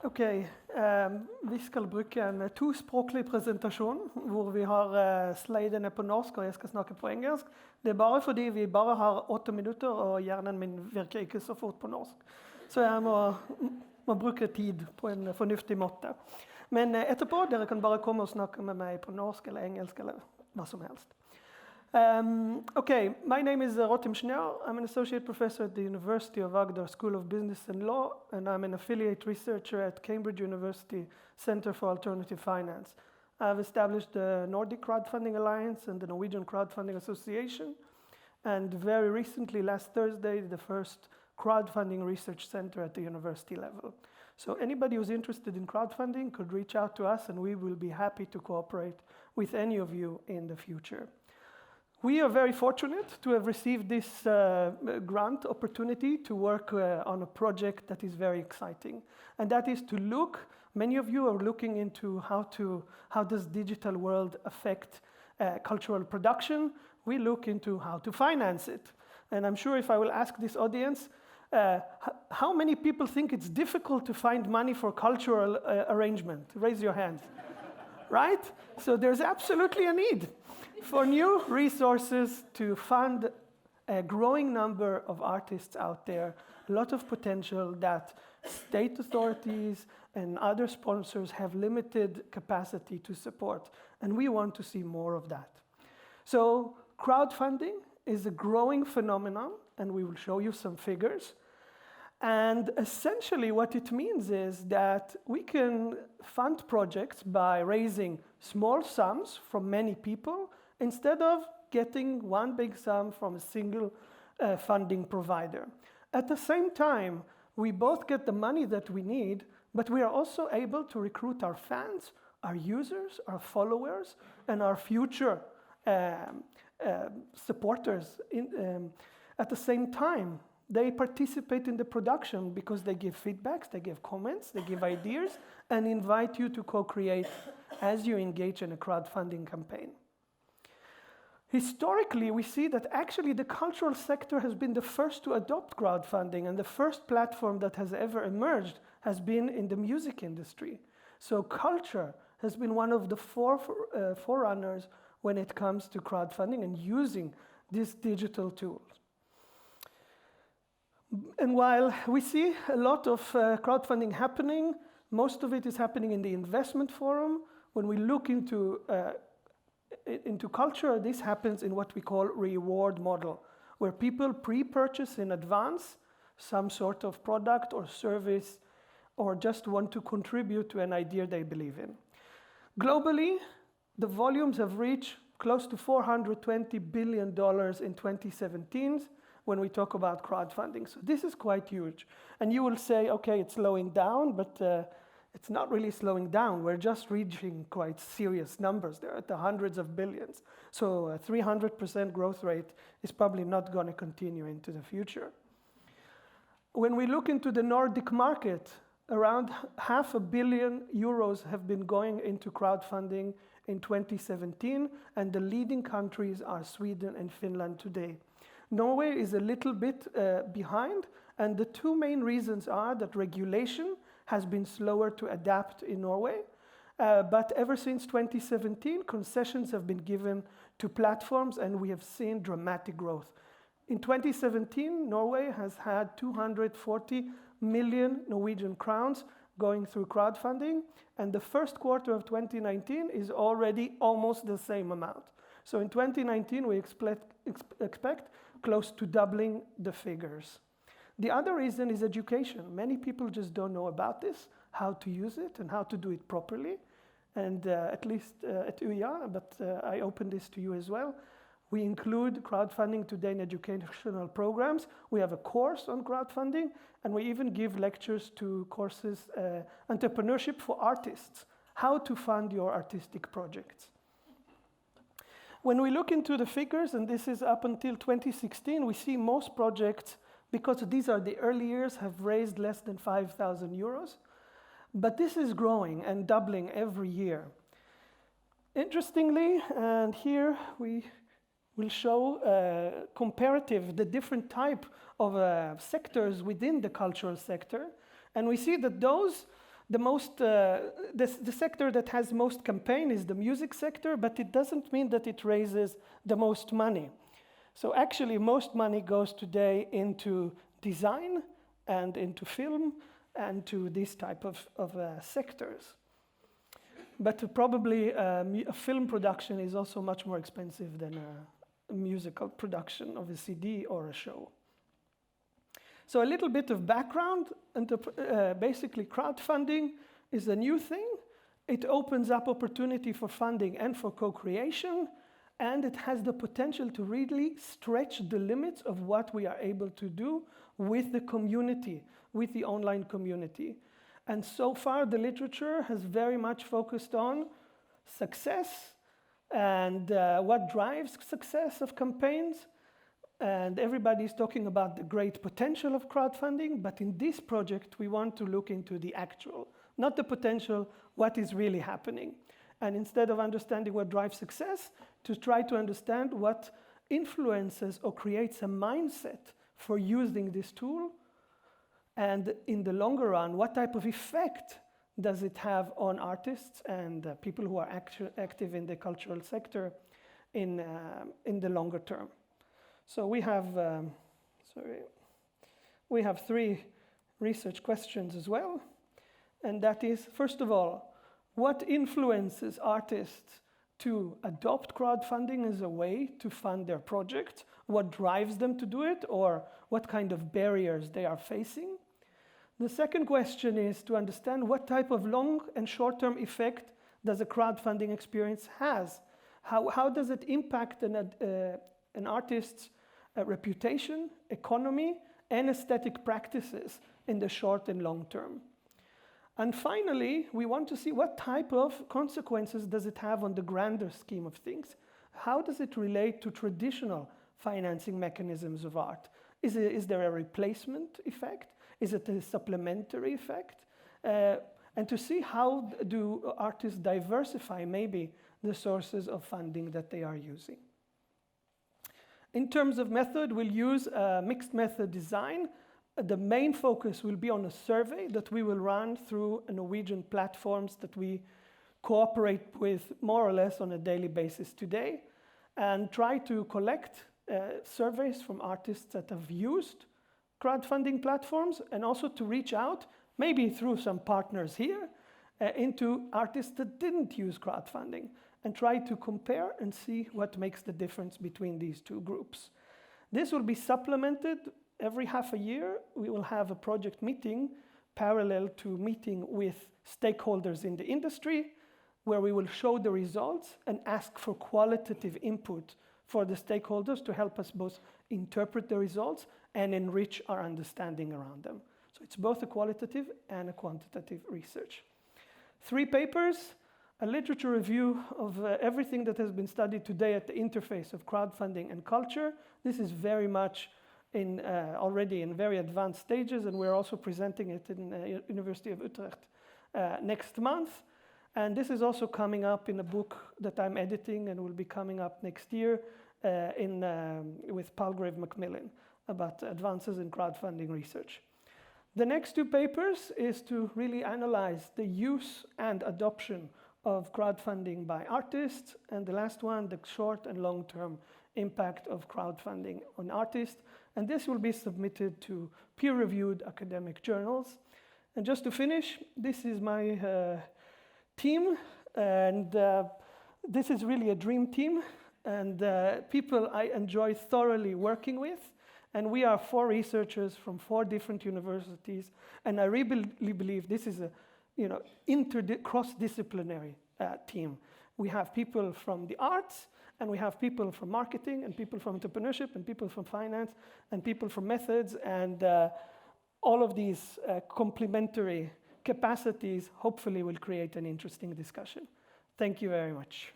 Ok, vi skal bruke en tospråklig presentasjon, hvor vi har slidene på norsk, og jeg skal snakke på engelsk. Det er bare fordi vi bare har 8 minutter, og hjernen min virker ikke så fort på norsk. Så jeg må bruke tid på en fornuftig måte. Men etterpå, dere kan bare komme og snakke med meg på norsk eller engelsk, eller hva som helst. Okay, my name is Rotem Shneor. I'm an associate professor at the University of Agder School of Business and Law, and I'm an affiliate researcher at Cambridge University Center for Alternative Finance. I've established the Nordic Crowdfunding Alliance and the Norwegian Crowdfunding Association, and very recently, last Thursday, the first crowdfunding research center at the university level. So anybody who's interested in crowdfunding could reach out to us, and we will be happy to cooperate with any of you in the future. We are very fortunate to have received this grant opportunity to work on a project that is very exciting. And that is to look, many of you are looking into how does digital world affect cultural production. We look into how to finance it. And I'm sure if I will ask this audience, how many people think it's difficult to find money for cultural arrangement? Raise your hands. Right? So there's absolutely a need for new resources to fund a growing number of artists out there, a lot of potential that state authorities and other sponsors have limited capacity to support, and we want to see more of that. So crowdfunding is a growing phenomenon, and we will show you some figures. And essentially what it means is that we can fund projects by raising small sums from many people instead of getting one big sum from a single funding provider. At the same time, we both get the money that we need, but we are also able to recruit our fans, our users, our followers, and our future supporters. At the same time, they participate in the production because they give feedbacks, they give comments, they give ideas, and invite you to co-create as you engage in a crowdfunding campaign. Historically, we see that actually the cultural sector has been the first to adopt crowdfunding, and the first platform that has ever emerged has been in the music industry. So culture has been one of the forerunners when it comes to crowdfunding and using these digital tools. And while we see a lot of crowdfunding happening, most of it is happening in the investment forum. When we look into culture, this happens in what we call reward model, where people pre-purchase in advance some sort of product or service, or just want to contribute to an idea they believe in. Globally, the volumes have reached close to $420 billion in 2017 when we talk about crowdfunding. So this is quite huge. And you will say, okay, it's slowing down, but it's not really slowing down. We're just reaching quite serious numbers. They're at the hundreds of billions. So a 300% growth rate is probably not going to continue into the future. When we look into the Nordic market, around €500 million have been going into crowdfunding in 2017, and the leading countries are Sweden and Finland today. Norway is a little bit behind, and the two main reasons are that regulation has been slower to adapt in Norway, but ever since 2017, concessions have been given to platforms, and we have seen dramatic growth. In 2017, Norway has had 240 million Norwegian crowns going through crowdfunding, and the first quarter of 2019 is already almost the same amount. So in 2019, we expect close to doubling the figures. The other reason is education. Many people just don't know about this, how to use it and how to do it properly. And at least at UiA, but I open this to you as well, we include crowdfunding today in educational programs. We have a course on crowdfunding, and we even give lectures to courses, entrepreneurship for artists, how to fund your artistic projects. When we look into the figures, and this is up until 2016, we see most projects, because these are the early years, have raised less than €5,000. But this is growing and doubling every year. Interestingly, and here we will show comparative, the different type of sectors within the cultural sector. And we see that those the sector that has most campaign is the music sector, but it doesn't mean that it raises the most money. So actually, most money goes today into design and into film and to these type of sectors. But probably a film production is also much more expensive than a musical production of a CD or a show. So a little bit of background, and basically crowdfunding is a new thing. It opens up opportunity for funding and for co-creation, and it has the potential to really stretch the limits of what we are able to do with the community, with the online community. And so far, the literature has very much focused on success and what drives success of campaigns. And everybody's talking about the great potential of crowdfunding, but in this project, we want to look into the actual, not the potential, what is really happening. And instead of understanding what drives success, to try to understand what influences or creates a mindset for using this tool. And in the longer run, what type of effect does it have on artists and people who are active in the cultural sector in the longer term? So we have, we have 3 research questions as well. And that is, first of all, what influences artists to adopt crowdfunding as a way to fund their project? What drives them to do it, or what kind of barriers they are facing? The second question is to understand what type of long and short-term effect does a crowdfunding experience has? How does it impact an artist's reputation, economy, and aesthetic practices in the short and long term? And finally, we want to see what type of consequences does it have on the grander scheme of things. How does it relate to traditional financing mechanisms of art? Is there a replacement effect? Is it a supplementary effect? And to see how do artists diversify maybe the sources of funding that they are using. In terms of method, we'll use a mixed method design. The main focus will be on a survey that we will run through Norwegian platforms that we cooperate with more or less on a daily basis today, and try to collect surveys from artists that have used crowdfunding platforms, and also to reach out, maybe through some partners here, into artists that didn't use crowdfunding, and try to compare and see what makes the difference between these 2 groups. This will be supplemented every half a year. We will have a project meeting parallel to meeting with stakeholders in the industry, where we will show the results and ask for qualitative input for the stakeholders to help us both interpret the results and enrich our understanding around them. So it's both a qualitative and a quantitative research. 3 papers, a literature review of everything that has been studied today at the interface of crowdfunding and culture. This is very much already in very advanced stages, and we're also presenting it in University of Utrecht next month. And this is also coming up in a book that I'm editing and will be coming up next year with Palgrave Macmillan about advances in crowdfunding research. The next 2 papers is to really analyze the use and adoption of crowdfunding by artists, and the last one, the short and long-term impact of crowdfunding on artists. And this will be submitted to peer-reviewed academic journals. And just to finish, this is my team, and this is really a dream team, and people I enjoy thoroughly working with. And we are 4 researchers from 4 different universities, and I really believe this is a cross-disciplinary team. We have people from the arts, and we have people from marketing, and people from entrepreneurship, and people from finance, and people from methods, and all of these complementary capacities hopefully will create an interesting discussion. Thank you very much.